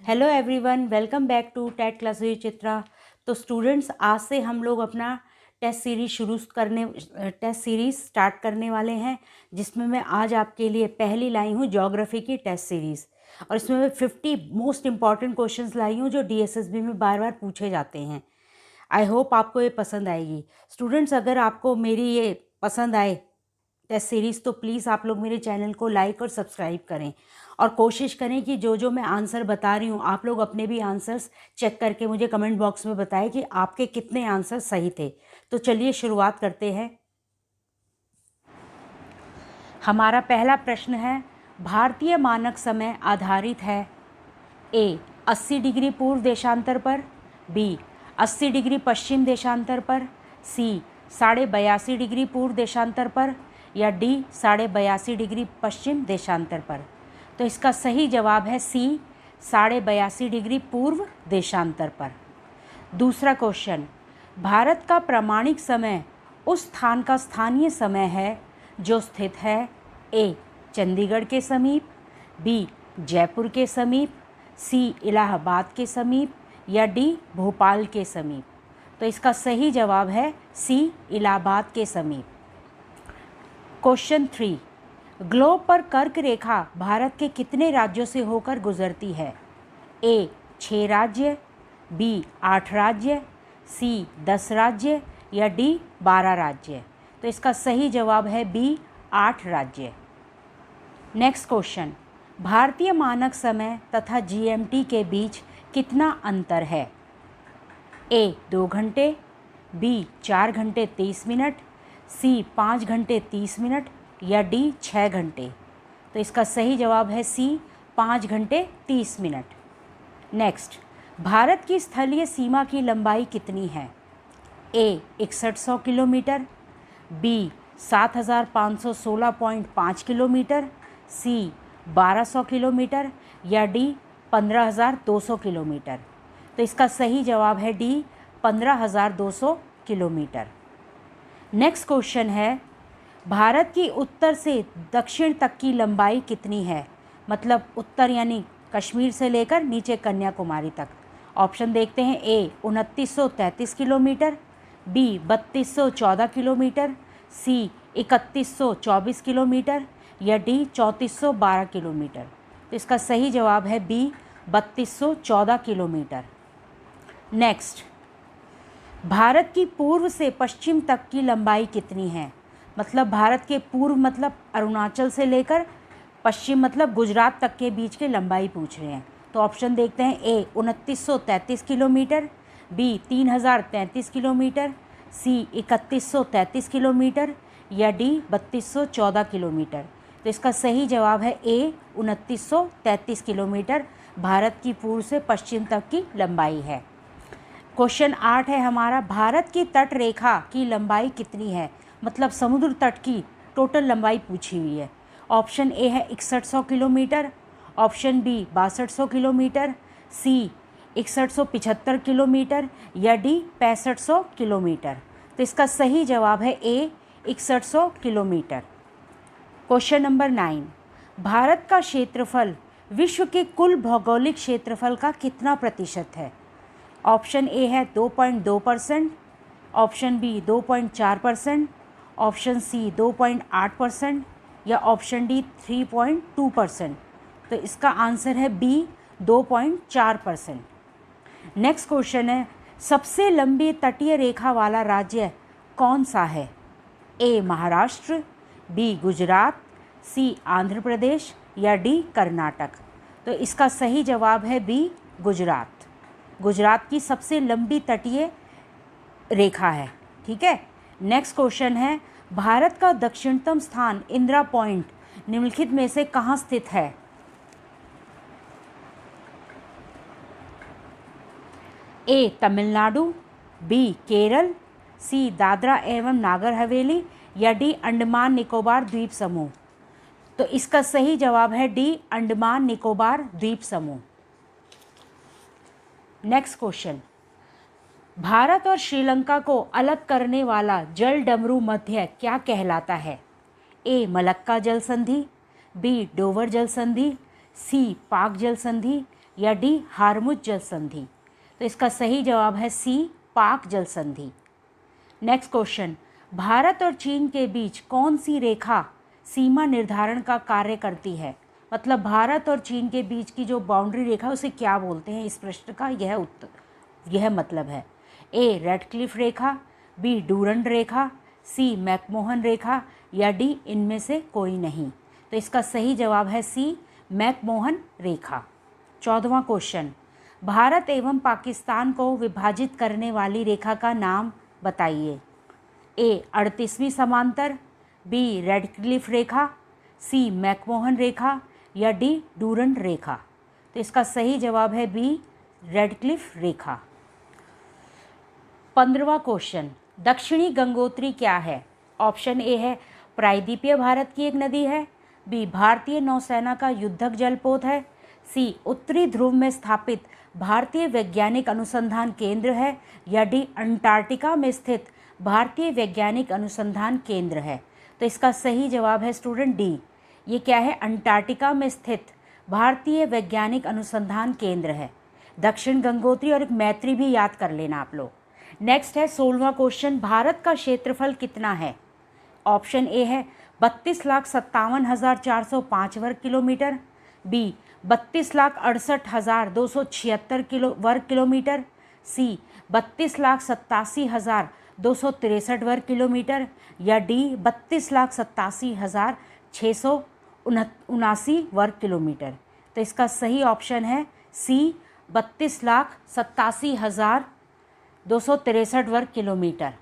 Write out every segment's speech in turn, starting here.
Hello everyone, welcome back to TET class with Chitra. तो students, आज से हम लोग अपना टेस्ट सीरीज़ स्टार्ट करने वाले हैं, जिसमें मैं आज आपके लिए पहली लाई हूँ ज्योग्राफी की टेस्ट सीरीज़। और इसमें मैं 50 मोस्ट इम्पॉर्टेंट क्वेश्चंस लाई हूँ जो डीएसएसबी में बार बार पूछे जाते हैं। आई होप आपको ये पसंद आएगी। स्टूडेंट्स, अगर आपको मेरी ये पसंद आए टेस्ट सीरीज़ तो प्लीज़ आप लोग मेरे चैनल को लाइक और सब्सक्राइब करें, और कोशिश करें कि जो मैं आंसर बता रही हूँ आप लोग अपने भी आंसर्स चेक करके मुझे कमेंट बॉक्स में बताएं कि आपके कितने आंसर सही थे। तो चलिए शुरुआत करते हैं। हमारा पहला प्रश्न है, भारतीय मानक समय आधारित है ए 80 डिग्री पूर्व देशांतर पर, बी 80 डिग्री पश्चिम देशांतर पर, सी 82.5 डिग्री पूर्व देशांतर पर, या डी 82.5 डिग्री पश्चिम देशांतर पर। तो इसका सही जवाब है सी 82.5 डिग्री पूर्व देशांतर पर। दूसरा क्वेश्चन, भारत का प्रामाणिक समय उस स्थान का स्थानीय समय है जो स्थित है ए चंडीगढ़ के समीप, बी जयपुर के समीप, सी इलाहाबाद के समीप, या डी भोपाल के समीप। तो इसका सही जवाब है सी इलाहाबाद के समीप। क्वेश्चन 3, ग्लोब पर कर्क रेखा भारत के कितने राज्यों से होकर गुजरती है? ए 6 राज्य, बी 8 राज्य, सी 10 राज्य, या डी 12 राज्य। तो इसका सही जवाब है बी 8 राज्य। नेक्स्ट क्वेश्चन, भारतीय मानक समय तथा जीएमटी के बीच कितना अंतर है? ए 2 घंटे, बी 4 घंटे 30 मिनट, सी 5 घंटे 30 मिनट, या डी 6 घंटे। तो इसका सही जवाब है सी 5 घंटे 30 मिनट। नेक्स्ट, भारत की स्थलीय सीमा की लंबाई कितनी है? ए 6100 किलोमीटर, बी 7516.5 किलोमीटर, सी 1200 किलोमीटर, या डी 15200 किलोमीटर। तो इसका सही जवाब है डी 15200 किलोमीटर। नेक्स्ट क्वेश्चन है, भारत की उत्तर से दक्षिण तक की लंबाई कितनी है? मतलब उत्तर यानी कश्मीर से लेकर नीचे कन्याकुमारी तक। ऑप्शन देखते हैं, ए 2933 किलोमीटर, बी 3214 किलोमीटर, सी 3124 किलोमीटर, या डी 3412 किलोमीटर। तो इसका सही जवाब है बी 3214 किलोमीटर। नेक्स्ट, भारत की पूर्व से पश्चिम तक की लंबाई कितनी है? मतलब भारत के पूर्व मतलब अरुणाचल से लेकर पश्चिम मतलब गुजरात तक के बीच की लंबाई पूछ रहे हैं। तो ऑप्शन देखते हैं, ए 2933 किलोमीटर, बी 3033 किलोमीटर, सी 3133 किलोमीटर, या डी 3214 किलोमीटर। तो इसका सही जवाब है ए 2933 किलोमीटर भारत की पूर्व से पश्चिम तक की लंबाई है। क्वेश्चन 8 है हमारा, भारत की तट रेखा की लंबाई कितनी है? मतलब समुद्र तट की टोटल लंबाई पूछी हुई है। ऑप्शन ए है 6100 किलोमीटर, ऑप्शन बी 6200 किलोमीटर, सी 6175 किलोमीटर, या डी 6500 किलोमीटर। तो इसका सही जवाब है ए 6100 किलोमीटर। क्वेश्चन नंबर 9, भारत का क्षेत्रफल विश्व के कुल भौगोलिक क्षेत्रफल का कितना प्रतिशत है? ऑप्शन ए है 2.2%, ऑप्शन बी 2.4%, ऑप्शन सी 2.8%, या ऑप्शन डी 3.2%। तो इसका आंसर है बी 2.4%। नेक्स्ट क्वेश्चन है, सबसे लंबी तटीय रेखा वाला राज्य कौन सा है? ए महाराष्ट्र, बी गुजरात, सी आंध्र प्रदेश, या डी कर्नाटक। तो इसका सही जवाब है बी गुजरात। गुजरात की सबसे लंबी तटीय रेखा है। ठीक है। नेक्स्ट क्वेश्चन है, भारत का दक्षिणतम स्थान इंदिरा पॉइंट निम्नलिखित में से कहाँ स्थित है? ए तमिलनाडु, बी केरल, सी दादरा एवं नागर हवेली, या डी अंडमान निकोबार द्वीप समूह। तो इसका सही जवाब है डी अंडमान निकोबार द्वीप समूह। नेक्स्ट क्वेश्चन, भारत और श्रीलंका को अलग करने वाला जल डमरू मध्य क्या कहलाता है? ए मलक्का जल संधि, बी डोवर जल संधि, सी पाक जल संधि, या डी हारमुज जल संधि? तो इसका सही जवाब है सी पाक जल संधि। नेक्स्ट क्वेश्चन, भारत और चीन के बीच कौन सी रेखा सीमा निर्धारण का कार्य करती है? मतलब भारत और चीन के बीच की जो बाउंड्री रेखा है उसे क्या बोलते हैं? इस प्रश्न का यह मतलब है। ए रेडक्लिफ रेखा, बी डूरंड रेखा, सी मैकमोहन रेखा या डी इनमें से कोई नहीं? तो इसका सही जवाब है सी मैकमोहन रेखा। 14वां क्वेश्चन, भारत एवं पाकिस्तान को विभाजित करने वाली रेखा का नाम बताइए। ए 38वीं समांतर, बी रेडक्लिफ रेखा, सी मैकमोहन रेखा या डी डूरंड रेखा? तो इसका सही जवाब है बी रेडक्लिफ रेखा। 15वां क्वेश्चन, दक्षिणी गंगोत्री क्या है? ऑप्शन ए है प्रायद्वीपीय भारत की एक नदी है, बी भारतीय नौसेना का युद्धक जलपोत है, सी उत्तरी ध्रुव में स्थापित भारतीय वैज्ञानिक अनुसंधान केंद्र है या डी अंटार्कटिका में स्थित भारतीय वैज्ञानिक अनुसंधान केंद्र है? तो इसका सही जवाब है स्टूडेंट डी। ये क्या है? अंटार्कटिका में स्थित भारतीय वैज्ञानिक अनुसंधान केंद्र है। दक्षिण गंगोत्री और एक मैत्री भी याद कर लेना आप लोग। नेक्स्ट है 16वां क्वेश्चन, भारत का क्षेत्रफल कितना है? ऑप्शन ए है 32,57,405 वर्ग किलोमीटर, बी 32,68,276 वर्ग किलोमीटर, सी 32,87,263 वर्ग किलोमीटर या डी 32,87,679 वर्ग किलोमीटर? तो इसका सही ऑप्शन है सी 32,87,263 वर्ग किलोमीटर।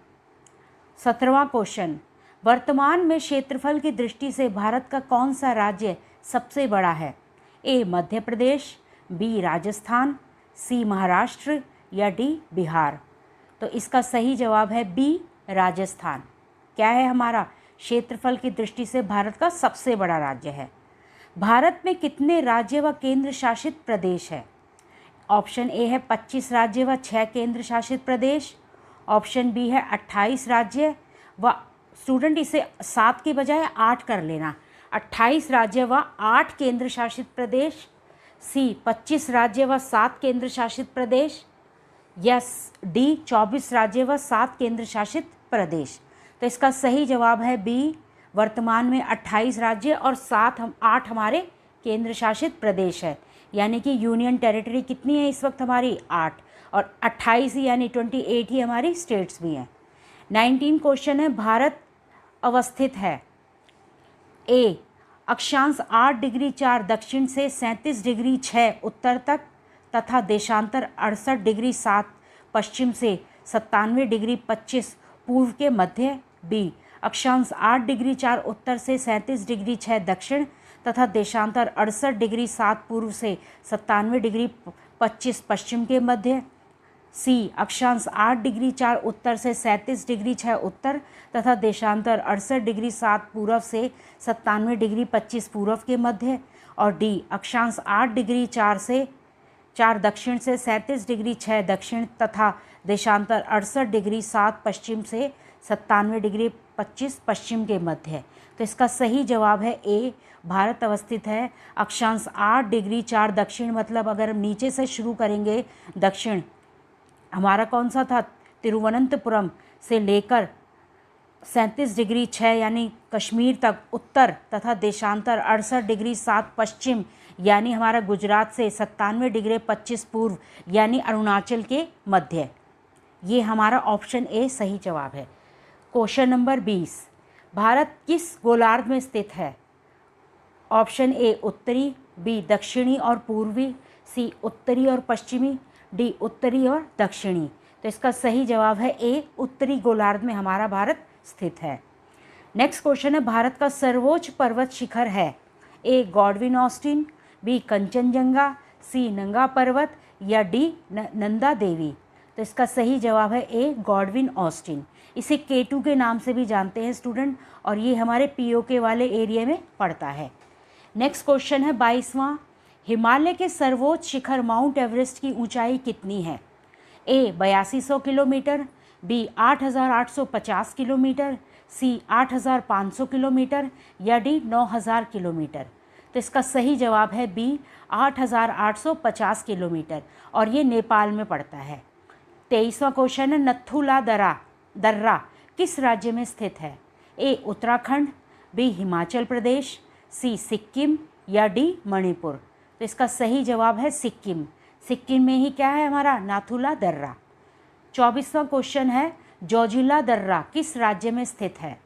17वां क्वेश्चन, वर्तमान में क्षेत्रफल की दृष्टि से भारत का कौन सा राज्य सबसे बड़ा है? ए मध्य प्रदेश, बी राजस्थान, सी महाराष्ट्र या डी बिहार? तो इसका सही जवाब है बी राजस्थान। क्या है हमारा? क्षेत्रफल की दृष्टि से भारत का सबसे बड़ा राज्य है। भारत में कितने राज्य व केंद्र शासित प्रदेश है? ऑप्शन ए है 25 राज्य व 6 केंद्र शासित प्रदेश, ऑप्शन बी है 28 राज्य व स्टूडेंट इसे 7 की बजाय 8 कर लेना, 28 राज्य व 8 केंद्र शासित प्रदेश, सी 25 राज्य व 7 केंद्र शासित प्रदेश, यस डी 24 राज्य व 7 केंद्र शासित प्रदेश? तो इसका सही जवाब है बी, वर्तमान में 28 राज्य और 8 हमारे केंद्र शासित प्रदेश है। यानी कि यूनियन टेरिटरी कितनी है इस वक्त हमारी? 8 और 28 ही यानी 28 ही हमारी स्टेट्स भी हैं। 19 क्वेश्चन है, भारत अवस्थित है ए अक्षांश 8 डिग्री 4 दक्षिण से 37 डिग्री 6 उत्तर तक तथा देशांतर 68 डिग्री 7 पश्चिम से 97 डिग्री 25 पूर्व के मध्य, बी अक्षांश 8 डिग्री 4 उत्तर से 37 डिग्री 6 दक्षिण तथा देशांतर 68 डिग्री 7 पूर्व से 97 डिग्री 25 पश्चिम के मध्य, सी अक्षांश 8 डिग्री 4 उत्तर से 37 डिग्री 6 उत्तर तथा देशांतर 68 डिग्री 7 पूर्व से 97 डिग्री 25 पूर्व के मध्य, और डी अक्षांश 8 डिग्री 4 दक्षिण से 37 डिग्री 6 दक्षिण तथा देशांतर 68 डिग्री 7 पश्चिम से 97 डिग्री 25 पश्चिम के मध्य। तो इसका सही जवाब है ए, भारत अवस्थित है अक्षांश 8 डिग्री 4 दक्षिण, मतलब अगर हम नीचे से शुरू करेंगे दक्षिण हमारा कौन सा था? तिरुवनंतपुरम से लेकर 37 डिग्री 6 यानी कश्मीर तक उत्तर तथा देशांतर 68 डिग्री 7 पश्चिम यानी हमारा गुजरात से 97 डिग्री 25 पूर्व यानी अरुणाचल के मध्य। ये हमारा ऑप्शन ए सही जवाब है। क्वेश्चन नंबर 20, भारत किस गोलार्ध में स्थित है? ऑप्शन ए उत्तरी, बी दक्षिणी और पूर्वी, सी उत्तरी और पश्चिमी, डी उत्तरी और दक्षिणी? तो इसका सही जवाब है ए, उत्तरी गोलार्ध में हमारा भारत स्थित है। नेक्स्ट क्वेश्चन है, भारत का सर्वोच्च पर्वत शिखर है? ए गॉडविन ऑस्टिन, बी कंचनजंगा, सी नंगा पर्वत या डी नंदा देवी? तो इसका सही जवाब है ए, गॉडविन ऑस्टिन। इसे K2 के नाम से भी जानते हैं स्टूडेंट, और ये हमारे POK वाले एरिया में पड़ता है। नेक्स्ट क्वेश्चन है 22वां, हिमालय के सर्वोच्च शिखर माउंट एवरेस्ट की ऊंचाई कितनी है? ए 8200 किलोमीटर, बी 8850 किलोमीटर, सी 8500 किलोमीटर या डी 9000 किलोमीटर? तो इसका सही जवाब है बी 8,850 किलोमीटर, और ये नेपाल में पड़ता है। 23वां क्वेश्चन है नथुला दर्रा किस राज्य में स्थित है? ए उत्तराखंड, बी हिमाचल प्रदेश, सी सिक्किम या डी मणिपुर। तो इसका सही जवाब है सिक्किम। सिक्किम में ही क्या है हमारा? नाथुला दर्रा। 24वां क्वेश्चन है जोजिला दर्रा किस राज्य में स्थित है?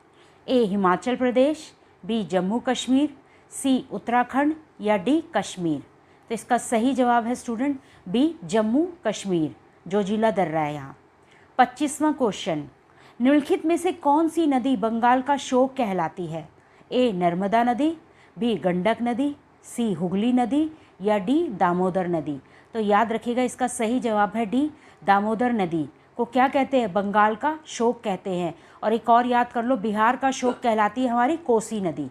ए हिमाचल प्रदेश, बी जम्मू कश्मीर, सी उत्तराखंड या डी कश्मीर। तो इसका सही जवाब है स्टूडेंट बी जम्मू कश्मीर, जोजिला दर्रा है यहाँ। 25वां क्वेश्चन निम्नलिखित में से कौन सी नदी बंगाल का शोक कहलाती है? ए नर्मदा नदी, बी गंडक नदी, सी हुगली नदी या डी दामोदर नदी। तो याद रखिएगा इसका सही जवाब है डी दामोदर नदी को क्या कहते हैं? बंगाल का शोक कहते हैं। और एक और याद कर लो, बिहार का शोक कहलाती है हमारी कोसी नदी।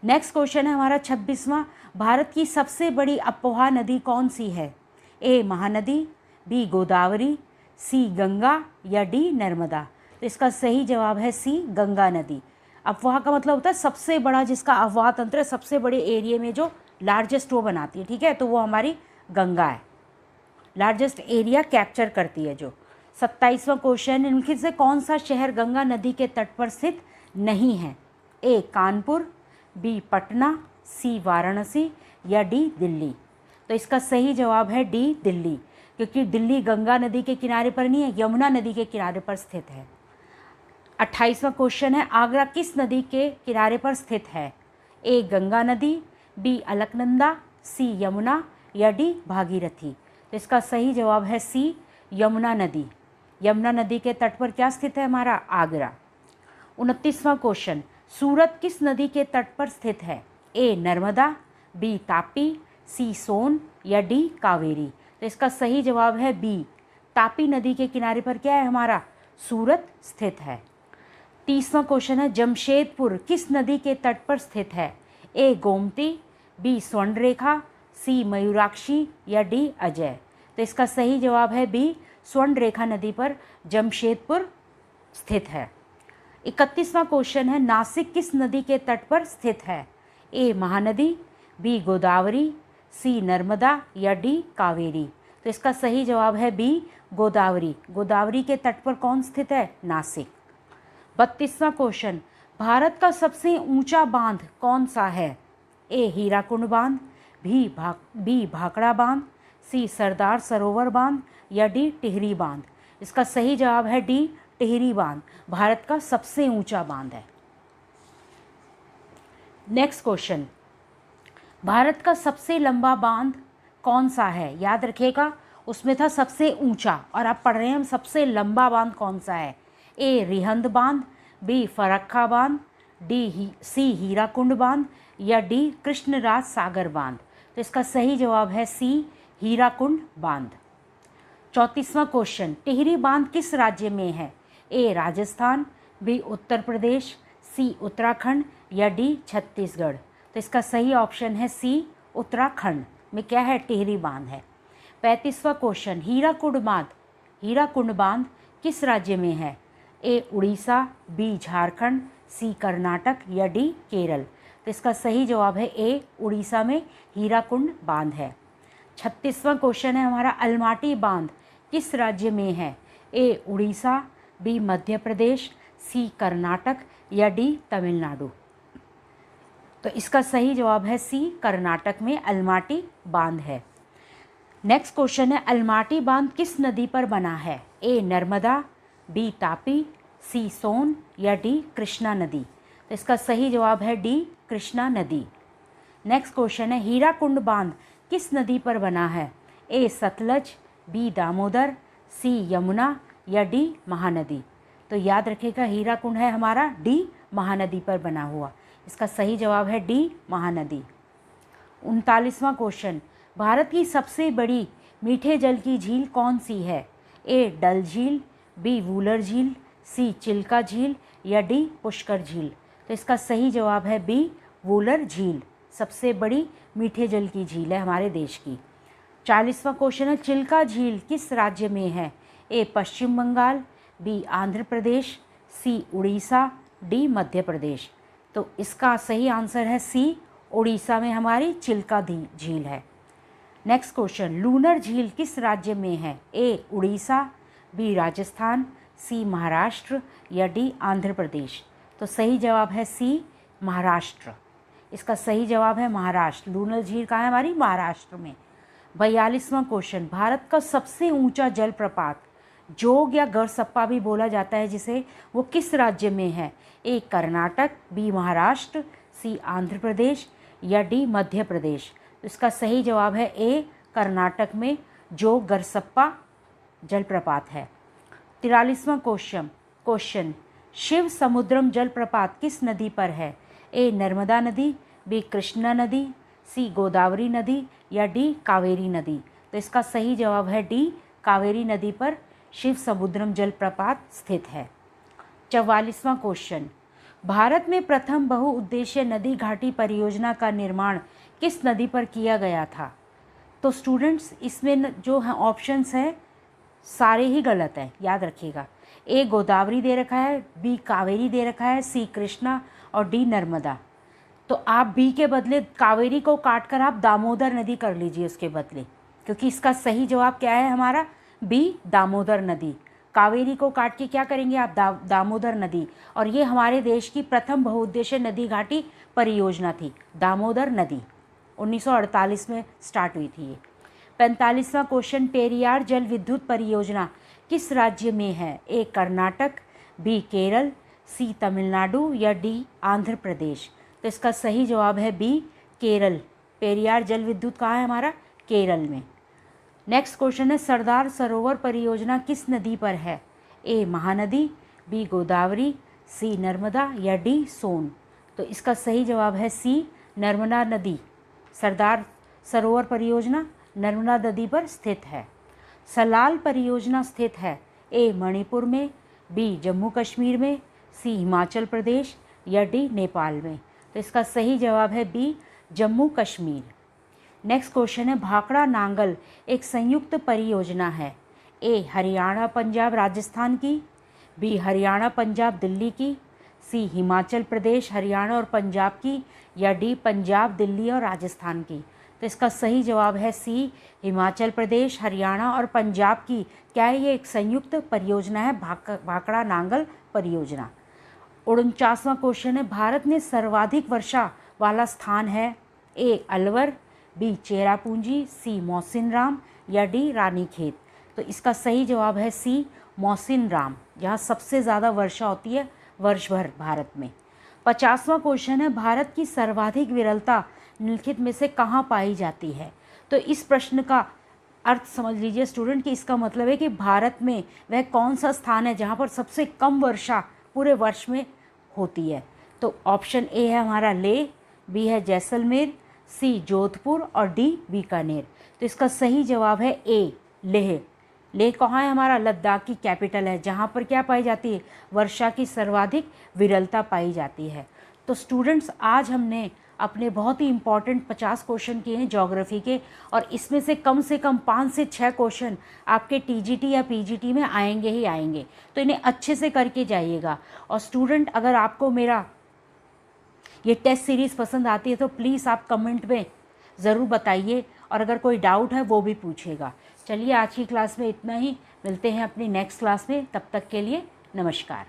नेक्स्ट क्वेश्चन है हमारा 26वां, भारत की सबसे बड़ी अपवाह नदी कौन सी है? ए महानदी, बी गोदावरी, सी गंगा या डी नर्मदा। तो इसका सही जवाब है सी गंगा नदी। अपवाह का मतलब होता है सबसे बड़ा, जिसका अफवाह तंत्र है, सबसे बड़े एरिया में जो लार्जेस्ट वो बनाती है, ठीक है, तो वो हमारी गंगा है, लार्जेस्ट एरिया कैप्चर करती है जो। 27वां क्वेश्चन निम्नलिखित से कौन सा शहर गंगा नदी के तट पर स्थित नहीं है? ए कानपुर, बी पटना, सी वाराणसी या डी दिल्ली। तो इसका सही जवाब है डी दिल्ली, क्योंकि दिल्ली गंगा नदी के किनारे पर नहीं है, यमुना नदी के किनारे पर स्थित है। 28वां क्वेश्चन है आगरा किस नदी के किनारे पर स्थित है? ए गंगा नदी, बी अलकनंदा, सी यमुना या डी भागीरथी। तो इसका सही जवाब है सी यमुना नदी। यमुना नदी के तट पर क्या स्थित है हमारा? आगरा। 29वां क्वेश्चन सूरत किस नदी के तट पर स्थित है? ए नर्मदा, बी तापी, सी सोन या डी कावेरी। तो इसका सही जवाब है बी तापी नदी के किनारे पर क्या है हमारा? सूरत स्थित है। 30वां क्वेश्चन है जमशेदपुर किस नदी के तट पर स्थित है? ए गोमती, बी स्वर्णरेखा, सी मयूराक्षी या डी अजय। तो इसका सही जवाब है बी स्वर्णरेखा नदी पर जमशेदपुर स्थित है। 31वां क्वेश्चन है नासिक किस नदी के तट पर स्थित है? ए महानदी, बी गोदावरी, सी नर्मदा या डी कावेरी। तो इसका सही जवाब है बी गोदावरी। गोदावरी के तट पर कौन स्थित है? नासिक। 32वां क्वेश्चन भारत का सबसे ऊंचा बांध कौन सा है? ए हीराकुंड बांध, बी भाखड़ा बांध, सी सरदार सरोवर बांध या डी टिहरी बांध। इसका सही जवाब है डी टिहरी बांध, भारत का सबसे ऊंचा बांध है। नेक्स्ट क्वेश्चन भारत का सबसे लंबा बांध कौन सा है? याद रखिएगा उसमें था सबसे ऊंचा, और आप पढ़ रहे हैं हम सबसे लंबा बांध कौन सा है? ए रिहंद बांध, बी फरक्का बांध, सी हीराकुंड बांध या डी कृष्णराज सागर बांध। तो इसका सही जवाब है सी हीराकुंड बांध। 34वां क्वेश्चन टिहरी बांध किस राज्य में है? ए राजस्थान, बी उत्तर प्रदेश, सी उत्तराखंड या डी छत्तीसगढ़। तो इसका सही ऑप्शन है सी उत्तराखंड में क्या है? टिहरी बांध है। 35वां क्वेश्चन हीराकुंड बांध किस राज्य में है? ए उड़ीसा, बी झारखंड, सी कर्नाटक या डी केरल। तो इसका सही जवाब है ए उड़ीसा में हीराकुंड बांध है। 36वां क्वेश्चन है हमारा अलमाटी बांध किस राज्य में है? ए उड़ीसा, बी मध्य प्रदेश, सी कर्नाटक या डी तमिलनाडु। तो इसका सही जवाब है सी कर्नाटक में अलमाटी बांध है। नेक्स्ट क्वेश्चन है अलमाटी बांध किस नदी पर बना है? ए नर्मदा, बी तापी, सी सोन या डी कृष्णा नदी। तो इसका सही जवाब है डी कृष्णा नदी। नेक्स्ट क्वेश्चन है हीराकुंड बांध किस नदी पर बना है? ए सतलज, बी दामोदर, सी यमुना या डी महानदी। तो याद रखिएगा हीराकुंड है हमारा डी महानदी पर बना हुआ। इसका सही जवाब है डी महानदी। 39वां क्वेश्चन भारत की सबसे बड़ी मीठे जल की झील कौन सी है? ए डल झील, बी वूलर झील, सी चिल्का झील या डी पुष्कर झील। तो इसका सही जवाब है बी वूलर झील, सबसे बड़ी मीठे जल की झील है हमारे देश की। 40वां क्वेश्चन है चिल्का झील किस राज्य में है? ए पश्चिम बंगाल, बी आंध्र प्रदेश, सी उड़ीसा, डी मध्य प्रदेश। तो इसका सही आंसर है सी उड़ीसा में हमारी चिल्का झील है। नेक्स्ट क्वेश्चन, लूनर झील किस राज्य में है? ए उड़ीसा, बी राजस्थान, सी महाराष्ट्र या डी आंध्र प्रदेश। तो सही जवाब है सी महाराष्ट्र। इसका सही जवाब है महाराष्ट्र। लूनर झील कहाँ है हमारी? महाराष्ट्र में। 42वां क्वेश्चन, भारत का सबसे ऊंचा जलप्रपात, जोग या गढ़सप्पा भी बोला जाता है जिसे, वो किस राज्य में है? ए कर्नाटक, बी महाराष्ट्र, सी आंध्र प्रदेश या डी मध्य प्रदेश। तो इसका सही जवाब है ए कर्नाटक में जोग गढ़सप्पा जलप्रपात है। 43वां क्वेश्चन, शिव समुद्रम जलप्रपात किस नदी पर है? ए नर्मदा नदी, बी कृष्णा नदी, सी गोदावरी नदी या डी कावेरी नदी। तो इसका सही जवाब है डी कावेरी नदी पर शिव समुद्रम जलप्रपात स्थित है। 44वां क्वेश्चन, भारत में प्रथम बहुउद्देशीय नदी घाटी परियोजना का निर्माण किस नदी पर किया गया था? तो स्टूडेंट्स इसमें जो है ऑप्शंस हैं सारे ही गलत हैं, याद रखिएगा। ए गोदावरी दे रखा है, बी कावेरी दे रखा है, सी कृष्णा और डी नर्मदा। तो आप बी के बदले कावेरी को काट कर आप दामोदर नदी कर लीजिए उसके बदले, क्योंकि इसका सही जवाब क्या है हमारा? बी दामोदर नदी। कावेरी को काट के क्या करेंगे आप? दामोदर नदी। और ये हमारे देश की प्रथम बहुउद्देशीय नदी घाटी परियोजना थी, दामोदर नदी। 1948 में स्टार्ट हुई थी ये। 45वां क्वेश्चन, पेरियार जल विद्युत परियोजना किस राज्य में है? ए कर्नाटक, बी केरल, सी तमिलनाडु या डी आंध्र प्रदेश। तो इसका सही जवाब है बी केरल। पेरियार जल विद्युत कहाँ है हमारा? केरल में। नेक्स्ट क्वेश्चन है, सरदार सरोवर परियोजना किस नदी पर है? ए महानदी, बी गोदावरी, सी नर्मदा या डी सोन। तो इसका सही जवाब है सी नर्मदा नदी। सरदार सरोवर परियोजना नर्मदा नदी पर स्थित है। सलाल परियोजना स्थित है ए मणिपुर में, बी जम्मू कश्मीर में, सी हिमाचल प्रदेश या डी नेपाल में। तो इसका सही जवाब है B Jammu Kashmir. Next question है, भाखड़ा नांगल एक संयुक्त परियोजना है। ए हरियाणा पंजाब राजस्थान की, बी हरियाणा पंजाब दिल्ली की, सी हिमाचल प्रदेश हरियाणा और पंजाब की या डी पंजाब दिल्ली और राजस्थान की। तो इसका सही जवाब है सी हिमाचल प्रदेश हरियाणा और पंजाब की। क्या है? ये एक संयुक्त परियोजना है, भाखड़ा नांगल परियोजना। 49वां क्वेश्चन है, भारत में सर्वाधिक वर्षा वाला स्थान है? ए अलवर, बी चेरापूंजी, सी मौसिनराम या डी रानीखेत। तो इसका सही जवाब है सी मौसिनराम, जहाँ सबसे ज़्यादा वर्षा होती है वर्ष भर भारत में। 50वां क्वेश्चन है, भारत की सर्वाधिक विरलता निम्नलिखित में से कहाँ पाई जाती है? तो इस प्रश्न का अर्थ समझ लीजिए स्टूडेंट कि इसका मतलब है कि भारत में वह कौन सा स्थान है जहाँ पर सबसे कम वर्षा पूरे वर्ष में होती है। तो ऑप्शन ए है हमारा लेह, बी है जैसलमेर, सी जोधपुर और डी बीकानेर। तो इसका सही जवाब है ए लेह। लेह कहाँ है हमारा? लद्दाख की कैपिटल है, जहाँ पर क्या पाई जाती है? वर्षा की सर्वाधिक विरलता पाई जाती है। तो स्टूडेंट्स आज हमने अपने बहुत ही इम्पॉर्टेंट 50 क्वेश्चन किए हैं ज्योग्राफी के, और इसमें से कम 5 से 6 क्वेश्चन आपके टीजीटी या पीजीटी में आएंगे ही आएंगे। तो इन्हें अच्छे से करके जाइएगा। और स्टूडेंट अगर आपको मेरा ये टेस्ट सीरीज़ पसंद आती है तो प्लीज़ आप कमेंट में ज़रूर बताइए, और अगर कोई डाउट है वो भी पूछिएगा। चलिए आज की क्लास में इतना ही, मिलते हैं अपनी नेक्स्ट क्लास में, तब तक के लिए नमस्कार।